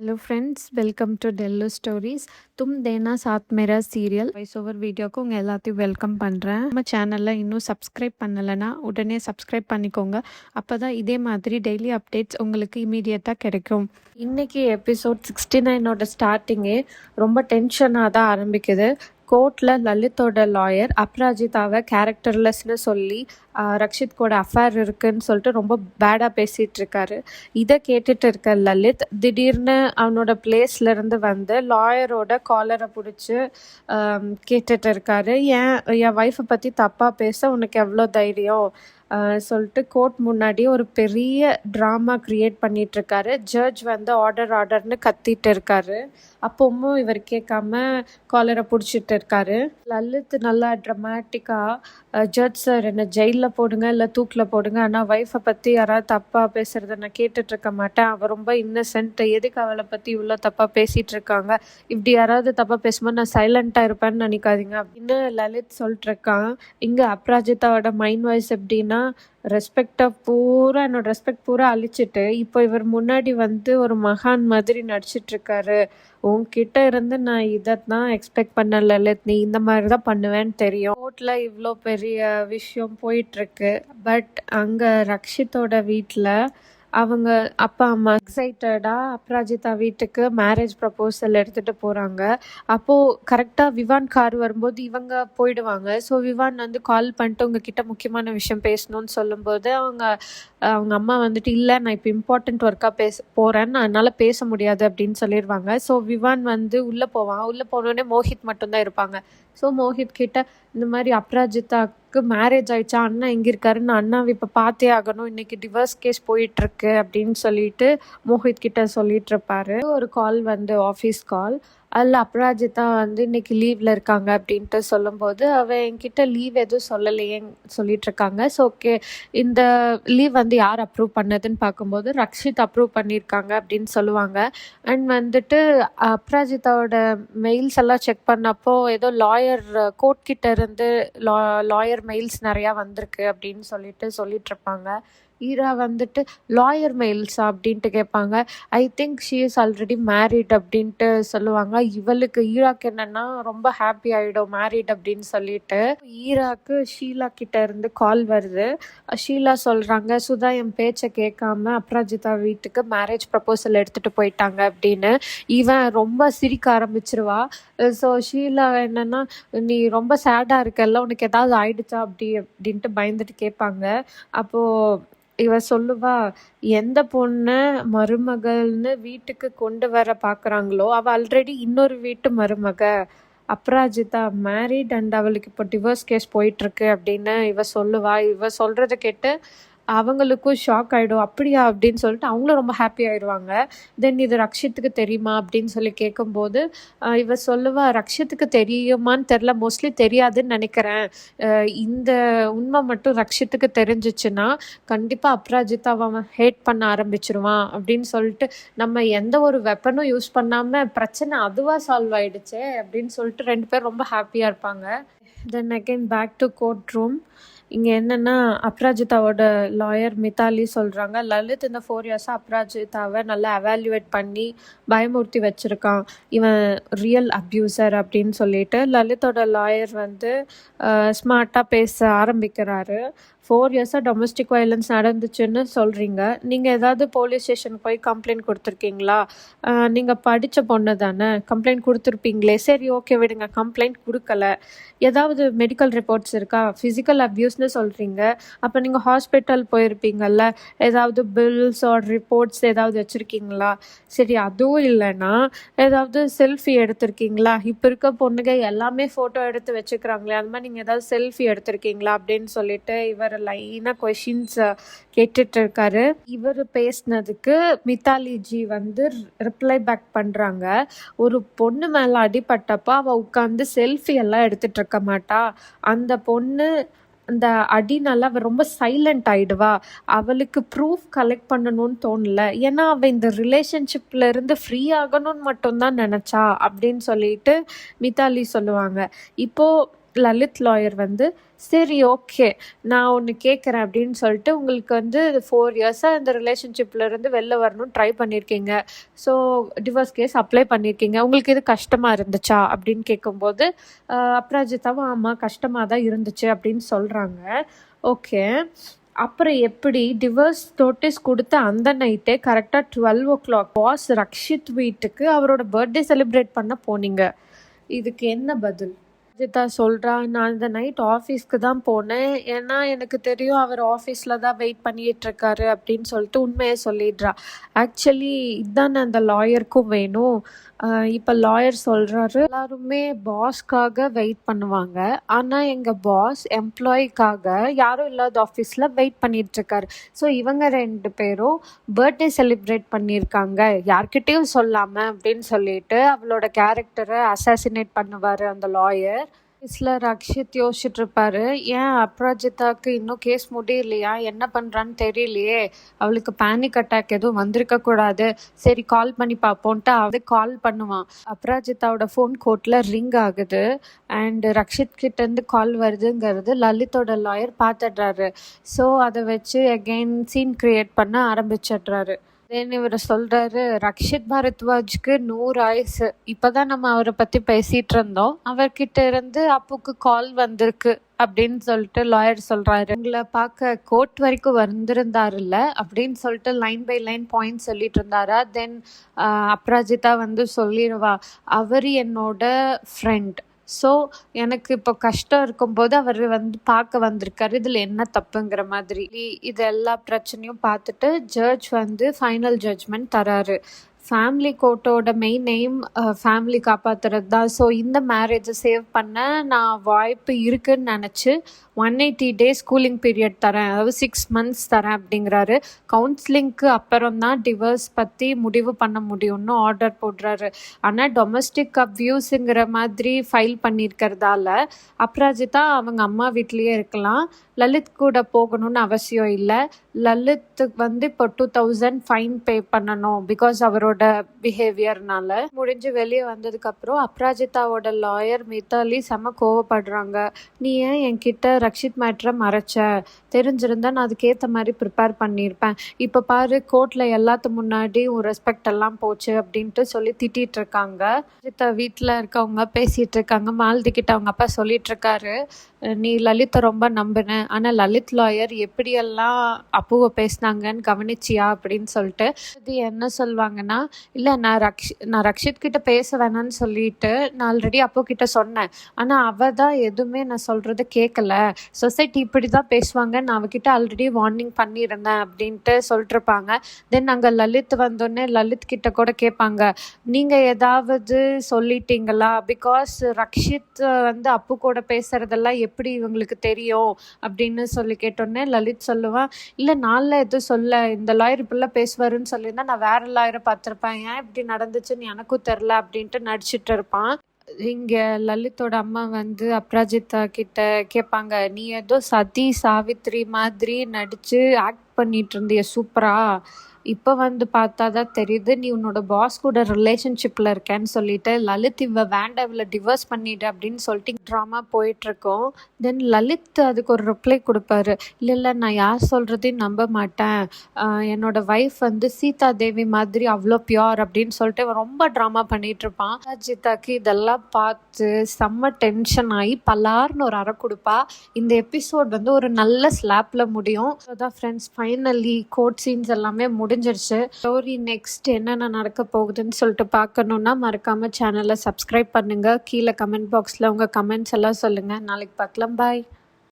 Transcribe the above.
Hello friends welcome to tell stories. தும் தேனா சாத் மேரா serial voice over வீடியோக்கு உங்கள் எல்லாத்தையும் வெல்கம் பண்ணுறேன். நம்ம சேனலில் இன்னும் சப்ஸ்கிரைப் பண்ணலைன்னா உடனே சப்ஸ்கிரைப் பண்ணிக்கோங்க. அப்போ தான் இதே மாதிரி டெய்லி அப்டேட்ஸ் உங்களுக்கு இமீடியட்டாக கிடைக்கும். இன்னைக்கு எபிசோட் 69ஓட ஸ்டார்டிங்கே ரொம்ப டென்ஷனாக தான் ஆரம்பிக்குது. கோர்ட்டில் லலித்தோட லாயர் அப்ராஜிதாவை கேரக்டர்லெஸ்னு சொல்லி ரக்ஷித் கூட அஃபேர் இருக்குன்னு சொல்லிட்டு ரொம்ப பேடாக பேசிகிட்டு இருக்காரு. இதை கேட்டுட்டு இருக்க லலித் திடீர்னு அவனோட பிளேஸ்லேருந்து வந்து லாயரோட காலரை பிடிச்சி கேட்டுட்டு இருக்காரு. என் ஒய்ஃபை பற்றி தப்பாக பேச உனக்கு எவ்வளோ தைரியம் சொல்லிட்டு கோர்ட் முன்னாடி ஒரு பெரிய ட்ராமா க்ரியேட் பண்ணிகிட்ருக்காரு. ஜட்ஜ் வந்து ஆர்டர்னு கத்திட்டு இருக்காரு. அப்பவும் இவர் கேட்காம காலரை பிடிச்சிட்டு இருக்காரு. லலித் நல்லா ட்ரமாட்டிக்காக ஜட்ஜ் சார் என்னை ஜெயிலில் போடுங்க இல்லை தூக்கில் போடுங்க, ஆனால் ஒய்ஃபை பற்றி யாராவது தப்பாக பேசுகிறத நான் கேட்டுட்ருக்க மாட்டேன், அவள் ரொம்ப இன்னசென்ட், எதுக்கு அவளை பற்றி இவ்வளோ தப்பாக பேசிகிட்டு இருக்காங்க, இப்படி யாராவது தப்பாக பேசும்போது நான் சைலண்ட்டாக இருப்பேன்னு நினைக்காதீங்க அப்படின்னு லலித் சொல்லிட்டுருக்கான். இங்கே அப்ராஜிதாவோட மைண்ட் வாய்ஸ் எப்படின்னா, என்னோட ரெஸ்பெக்ட் பூரா அழிச்சிட்டு இப்போ இவர் முன்னாடி வந்து ஒரு மகான் மாதிரி நடிச்சிட்ருக்காரு. உன்கிட்ட இருந்து நான் இதை தான் எக்ஸ்பெக்ட் பண்ண லலித், நீ இந்த மாதிரி தான் பண்ணுவேன்னு தெரியும். கோர்ட்டில் இவ்வளோ பெரிய விஷயம் போயிட்டுருக்கு. பட் அங்கே ரக்ஷித்தோட வீட்டில் அவங்க அப்பா அம்மா எக்ஸைட்டடாக அப்ராஜிதா வீட்டுக்கு மேரேஜ் ப்ரப்போசல் எடுத்துகிட்டு போகிறாங்க. அப்போது கரெக்டாக விவான் கார் வரும்போது இவங்க போயிடுவாங்க. ஸோ விவான் வந்து கால் பண்ணிட்டு உங்ககிட்ட முக்கியமான விஷயம் பேசணும்னு சொல்லும்போது அவங்க அம்மா வந்துட்டு இல்லை, நான் இப்போ இம்பார்ட்டண்ட் ஒர்க்காக போகிறேன்னு அதனால் பேச முடியாது அப்படின்னு சொல்லிடுவாங்க. ஸோ விவான் வந்து உள்ளே போவான். உள்ளே போனோடனே மோஹித் மட்டும்தான் இருப்பாங்க. ஸோ மோஹித் கிட்ட இந்த மாதிரி அப்ராஜிதாவுக்கு மேரேஜ் ஆயிடுச்சா, அண்ணா எங்கே இருக்காருன்னு, அண்ணாவை இப்போ பார்த்தே ஆகணும், இன்னைக்கு டிவர்ஸ் கேஸ் போயிட்டுருக்கு அப்படின்னு சொல்லிட்டு மோஹித் கிட்ட சொல்லிட்டு இருப்பாரு. ஒரு கால் வந்து ஆஃபீஸ் கால். அதில் அப்ராஜிதா வந்து இன்னைக்கு லீவில் இருக்காங்க அப்படின்ட்டு சொல்லும்போது அவள் என்கிட்ட லீவ் எதுவும் சொல்லலையேன்னு சொல்லிட்டுருக்காங்க. ஸோ ஓகே, இந்த லீவ் வந்து யார் அப்ரூவ் பண்ணதுன்னு பார்க்கும்போது ரக்ஷித் அப்ரூவ் பண்ணியிருக்காங்க அப்படின்னு சொல்லுவாங்க. அண்ட் வந்துட்டு அப்ராஜிதாவோட மெயில்ஸ் எல்லாம் செக் பண்ணப்போ ஏதோ லாயர் கோர்ட் கிட்ட இருந்து லாயர் மெயில்ஸ் நிறையா வந்திருக்கு அப்படின்னு சொல்லிட்டுருப்பாங்க. ஈரா வந்துட்டு லாயர் மெயில்ஸா அப்படின்ட்டு கேட்பாங்க. I think she is already married அப்படின்ட்டு சொல்லுவாங்க. இவளுக்கு ஈராக்கு என்னன்னா ரொம்ப ஹாப்பி ஆகிடும் மேரிட் அப்படின்னு சொல்லிட்டு. ஈராக்கு ஷீலா கிட்ட இருந்து கால் வருது. ஷீலா சொல்கிறாங்க, சுதா என் பேச்சை கேட்காம அப்ராஜிதா வீட்டுக்கு மேரேஜ் ப்ரப்போசல் எடுத்துகிட்டு போயிட்டாங்க அப்படின்னு. இவன் ரொம்ப சிரிக்க ஆரம்பிச்சிருவா. ஸோ ஷீலா என்னன்னா, நீ ரொம்ப சேடாக இருக்கல்ல, உனக்கு ஏதாவது ஆயிடுச்சா அப்படின்ட்டு பயந்துட்டு கேட்பாங்க. அப்போது இவ சொல்லுவா, எந்த பொண்ணை மருமகள்னு வீட்டுக்கு கொண்டு வர பார்க்குறாங்களோ அவள் ஆல்ரெடி இன்னொரு வீட்டு மருமக. அப்ராஜிதா மேரிட் அண்ட் அவளுக்கு இப்போ டிவோர்ஸ் கேஸ் போயிட்டுருக்கு அப்படின்னு இவ சொல்லுவா. இவ சொல்கிறத கேட்டு அவங்களுக்கும் ஷாக் ஆகிடும். அப்படியா அப்படின்னு சொல்லிட்டு அவங்களும் ரொம்ப ஹாப்பி ஆயிடுவாங்க. தென் இது ரக்ஷித்துக்கு தெரியுமா அப்படின்னு சொல்லி கேட்கும்போது இவ சொல்லுவா, ரக்ஷித்துக்கு தெரியுமான்னு தெரில, மோஸ்ட்லி தெரியாதுன்னு நினைக்கிறேன். இந்த உண்மை மட்டும் ரக்ஷித்துக்கு தெரிஞ்சிச்சுன்னா கண்டிப்பாக அப்ராஜிதாவை அவன் ஹேட் பண்ண ஆரம்பிச்சிருவான் அப்படின்னு சொல்லிட்டு, நம்ம எந்த ஒரு வெப்பனும் யூஸ் பண்ணாமல் பிரச்சனை அதுவாக சால்வ் ஆயிடுச்சே அப்படின்னு சொல்லிட்டு 2 பேர் ரொம்ப ஹாப்பியாக இருப்பாங்க. Then again back to court room. இங்கே என்னென்னா, அப்ராஜிதாவோட லாயர் மித்தாலி சொல்கிறாங்க, லலித் இந்த 4 இயர்ஸாக அப்ராஜிதாவை நல்லா எவாலுவேட் பண்ணி பயமுறுத்தி வச்சுருக்கான், இவன் ரியல் அப்யூசர் அப்படின்னு சொல்லிட்டு. லலித்தோட லாயர் வந்து ஸ்மார்ட்டாக பேச ஆரம்பிக்கிறாரு. 4 இயர்ஸாக டொமஸ்டிக் வயலன்ஸ் நடந்துச்சுன்னு சொல்கிறீங்க, நீங்கள் ஏதாவது போலீஸ் ஸ்டேஷனுக்கு போய் கம்ப்ளைண்ட் கொடுத்துருக்கீங்களா? நீங்கள் படித்த பொண்ணு தானே, கம்ப்ளைண்ட் கொடுத்துருப்பீங்களே. சரி ஓகே விடுங்க, கம்ப்ளைண்ட் கொடுக்கல, ஏதாவது மெடிக்கல் ரிப்போர்ட்ஸ் இருக்கா? ஃபிசிக்கல் அப்யூஸ்னு சொல்கிறீங்க, அப்போ நீங்கள் ஹாஸ்பிட்டல் போயிருப்பீங்கள்ல, ஏதாவது பில்ஸ் ஆர் ரிப்போர்ட்ஸ் ஏதாவது வச்சுருக்கீங்களா? சரி அதுவும் இல்லைன்னா ஏதாவது செல்ஃபி எடுத்திருக்கீங்களா? இப்போ இருக்க பொண்ணுங்க எல்லாமே ஃபோட்டோ எடுத்து வச்சுக்கிறாங்களே, அந்த மாதிரி நீங்கள் ஏதாவது செல்ஃபி எடுத்திருக்கீங்களா அப்படின்னு சொல்லிட்டு இவர் லைனாக கொஷின்ஸ் கேட்டுட்டு இருக்காரு. இவர் பேசினதுக்கு மித்தாலிஜி வந்து ரிப்ளை பேக் பண்ணுறாங்க, ஒரு பொண்ணு மேலே அடிபட்டப்போ அவள் உட்காந்து செல்ஃபி எல்லாம் எடுத்துகிட்டு இருக்க மாட்டா, அந்த பொண்ணு அந்த அடினால அவள் ரொம்ப சைலண்ட் ஆயிடுவா, அவளுக்கு ப்ரூஃப் கலெக்ட் பண்ணணும்னு தோணல, ஏன்னா அவள் இந்த ரிலேஷன்ஷிப்ல இருந்து ஃப்ரீ ஆகணும்னு மட்டும்தான் நினச்சா அப்படின்னு சொல்லிட்டு மித்தாலி சொல்லுவாங்க. இப்போது லலித் லாயர் வந்து சரி ஓகே நான் ஒன்று கேட்குறேன் அப்படின்னு சொல்லிட்டு உங்களுக்கு வந்து 4 இயர்ஸாக இந்த ரிலேஷன்ஷிப்லேருந்து வெளில வரணும்னு ட்ரை பண்ணியிருக்கீங்க. ஸோ டிவோர்ஸ் கேஸ் அப்ளை பண்ணியிருக்கீங்க. உங்களுக்கு இது கஷ்டமாக இருந்துச்சா அப்படின்னு கேட்கும்போது அப்ராஜிதாவும் ஆமாம் கஷ்டமாக தான் இருந்துச்சு அப்படின்னு சொல்கிறாங்க. ஓகே, அப்புறம் எப்படி டிவோர்ஸ் நோட்டீஸ் கொடுத்த அந்த நைட்டே கரெக்டாக 12 பாஸ் ரக்ஷித் வீட்டுக்கு அவரோட பர்த்டே செலிப்ரேட் பண்ண போனீங்க. இதுக்கு என்ன பதில்? அஜிதா சொல்கிறா, நான் இந்த நைட் ஆஃபீஸ்க்கு தான் போனேன். ஏன்னா எனக்கு தெரியும் அவர் ஆஃபீஸில் தான் வெயிட் பண்ணிகிட்ருக்காரு அப்படின்னு சொல்லிட்டு உண்மையை சொல்லிடுறா. ஆக்சுவலி இதுதானே அந்த லாயருக்கும் வேணும். இப்போ லாயர் சொல்கிறாரு, எல்லாருமே பாஸ்க்காக வெயிட் பண்ணுவாங்க. ஆனால் எங்கள் பாஸ் எம்ப்ளாயிக்காக யாரும் இல்லாத ஆஃபீஸில் வெயிட் பண்ணிகிட்ருக்காரு. ஸோ இவங்க 2 பேரும் பர்த்டே செலிப்ரேட் பண்ணியிருக்காங்க யார்கிட்டேயும் சொல்லாமல் அப்படின்னு சொல்லிட்டு அவளோட கேரக்டரை அசாசினேட் பண்ணுவார் அந்த லாயர். கேஸில் ரக்ஷித் யோசிச்சுட்டு இருப்பாரு, ஏன் அப்ராஜிதாவுக்கு இன்னும் கேஸ் முடியலையா, என்ன பண்ணுறான்னு தெரியலையே, அவளுக்கு பேனிக் அட்டாக் எதுவும் வந்திருக்க கூடாது, சரி கால் பண்ணி பார்ப்போன்ட்டு அவரு கால் பண்ணுவான். அப்ராஜிதாவோட ஃபோன் கோர்ட்டில் ரிங் ஆகுது அண்ட் ரக்ஷித் கிட்டேருந்து கால் வருதுங்கிறது லலித்தோட லாயர் பார்த்துடுறாரு. ஸோ அதை வச்சு அகெயின் சீன் கிரியேட் பண்ண ஆரம்பிச்சிடுறாரு. தென் இவர் சொல்கிறாரு, ரக்ஷித் பாரத்வாஜ்க்கு 100 ஆயுசு. இப்போ தான் நம்ம அவரை பற்றி பேசிகிட்டு இருந்தோம், அவர்கிட்ட இருந்து அப்புக்கு கால் வந்திருக்கு அப்படின்னு சொல்லிட்டு லாயர் சொல்கிறாரு. உங்களை பார்க்க கோர்ட் வரைக்கும் வந்திருந்தாருல்ல அப்படின்னு சொல்லிட்டு லைன் பை லைன் பாயிண்ட் சொல்லிட்டு இருந்தாரா. தென் அப்ராஜிதா வந்து சொல்லிடுவா, அவர் என்னோட ஃப்ரெண்ட். ஸோ எனக்கு இப்போ கஷ்டம் இருக்கும்போது அவர் வந்து பார்க்க வந்திருக்காரு, இதில் என்ன தப்புங்கிற மாதிரி. இது எல்லா பிரச்சனையும் பார்த்துட்டு ஜட்ஜ் வந்து ஃபைனல் ஜட்ஜ்மெண்ட் தராரு. ஃபேமிலி கோர்ட்டோட மெயின் எய்ம் ஃபேமிலி காப்பாற்றுறது தான். ஸோ இந்த மேரேஜை சேவ் பண்ண நான் வாய்ப்பு இருக்குன்னு நினச்சி 180 டேஸ் கூலிங் பீரியட் தரேன், அதாவது 6 months தரேன் அப்படிங்கிறாரு. கவுன்சிலிங்க்கு அப்புறம் தான் டிவோர்ஸ் பற்றி முடிவு பண்ண முடியும்னு ஆர்டர் போடுறாரு. ஆனால் டொமஸ்டிக் அப்யூஸுங்கிற மாதிரி ஃபைல் பண்ணியிருக்கிறதால அப்ராஜிதா அவங்க அம்மா வீட்லேயே இருக்கலாம், லலித் கூட போகணும்னு அவசியம் இல்லை. லலித்துக்கு வந்து இப்போ 2000 ஃபைன் பே பண்ணணும் பிகாஸ் அவரோட பிஹேவியர்னால. முடிஞ்சு வெளியே வந்ததுக்கப்புறம் அப்ராஜிதாவோட லாயர் மித்தாலி செம கோவப்படுறாங்க. நீ ஏன் என்கிட்ட ரக்ஷித் மேட்ரை மறைச்ச, தெரிஞ்சிருந்தா நான் அதுக்கேற்ற மாதிரி ப்ரிப்பேர் பண்ணியிருப்பேன். இப்போ பாரு கோர்ட்டில் எல்லாத்து முன்னாடி உன் ரெஸ்பெக்ட் எல்லாம் போச்சு அப்படின்ட்டு சொல்லி திட்டிகிட்டு இருக்காங்க. அப்ராஜிதா வீட்டில் இருக்கவங்க பேசிகிட்டு இருக்காங்க. மாலதி கிட்ட அவங்க அப்பா சொல்லிட்டு இருக்காரு, நீ லலித்தை ரொம்ப நம்பின, ஆனால் லலித் லாயர் எப்படியெல்லாம் அப்புவை பேசினாங்கன்னு கவனிச்சியா அப்படின்னு சொல்லிட்டு. இது என்ன சொல்லுவாங்கன்னா, இல்லை நான் ரக்ஷித் கிட்ட பேச வேணான்னு சொல்லிட்டு நான் ஆல்ரெடி அப்பு கிட்ட சொன்னேன், ஆனால் அவள் தான் எதுவுமே நான் சொல்கிறத கேட்கல, சொசைட்டி இப்படி தான் பேசுவாங்க, நான் அவகிட்ட ஆல்ரெடி வார்னிங் பண்ணியிருந்தேன் அப்படின்ட்டு சொல்லிட்டுருப்பாங்க. தென் அங்கே லலித் வந்தோடனே லலித் கிட்ட கூட கேட்பாங்க, நீங்கள் ஏதாவது சொல்லிட்டீங்களா, பிகாஸ் ரக்ஷித் வந்து அப்பு கூட பேசுகிறதெல்லாம் எப்படி இவங்களுக்கு தெரியும் அப்படின்னு சொல்லி கேட்டோடனே லலித் சொல்லுவான், இல்லை நான்லாம் எதுவும் சொல்ல, இந்த லாயர் இப்படிலாம் பேசுவாருன்னு சொல்லியிருந்தா நான் வேற லாயரை பார்த்துருப்பேன், ஏன் இப்படி நடந்துச்சுன்னு எனக்கும் தெரில அப்படின்ட்டு நடிச்சிட்டு இருப்பான். இங்கே லலித்தோட அம்மா வந்து அப்ராஜிதா கிட்ட கேட்பாங்க, நீ ஏதோ சதி சாவித்ரி மாதிரி நடித்து ஆக்ட் பண்ணிட்டு இருந்திய சூப்பரா, இப்போ வந்து பார்த்தா தான் தெரியுது நீ உன்னோட பாஸ் கூட ரிலேஷன்ஷிப்பில் இருக்கேன்னு சொல்லிட்டு லலித் இவ வேண்டாம் இவளை டிவோர்ஸ் பண்ணிடு அப்படின்னு சொல்லிட்டு ட்ராமா போயிட்டுருக்கோம். தென் லலித் அதுக்கு ஒரு ரிப்ளை கொடுப்பாரு, இல்லை நான் யார் சொல்கிறதையும் நம்ப மாட்டேன், என்னோட ஒய்ஃப் வந்து சீதா தேவி மாதிரி அவ்வளோ பியோர் அப்படின்னு சொல்லிட்டு இவன் ரொம்ப ட்ராமா பண்ணிகிட்ருப்பான். அஜிதாக்கு இதெல்லாம் பார்த்து செம்ம டென்ஷன் ஆகி பலார்னு ஒரு அறை கொடுப்பா. இந்த எபிசோட் வந்து ஒரு நல்ல ஸ்லாப்பில் முடியும். அதான் ஃப்ரெண்ட்ஸ், ஃபைனலி கோர்ட் சீன்ஸ் எல்லாமே முடிஞ்சிருச்சு. ஸ்டோரி நெக்ஸ்ட் என்னென்ன நடக்க போகுதுன்னு சொல்லிட்டு பார்க்கணுன்னா மறக்காமல் சேனலை சப்ஸ்கிரைப் பண்ணுங்கள். கீழே கமெண்ட் பாக்ஸில் உங்கள் கமெண்ட்ஸ் எல்லாம் சொல்லுங்கள். நாளைக்கு பார்க்கலாம். பாய்.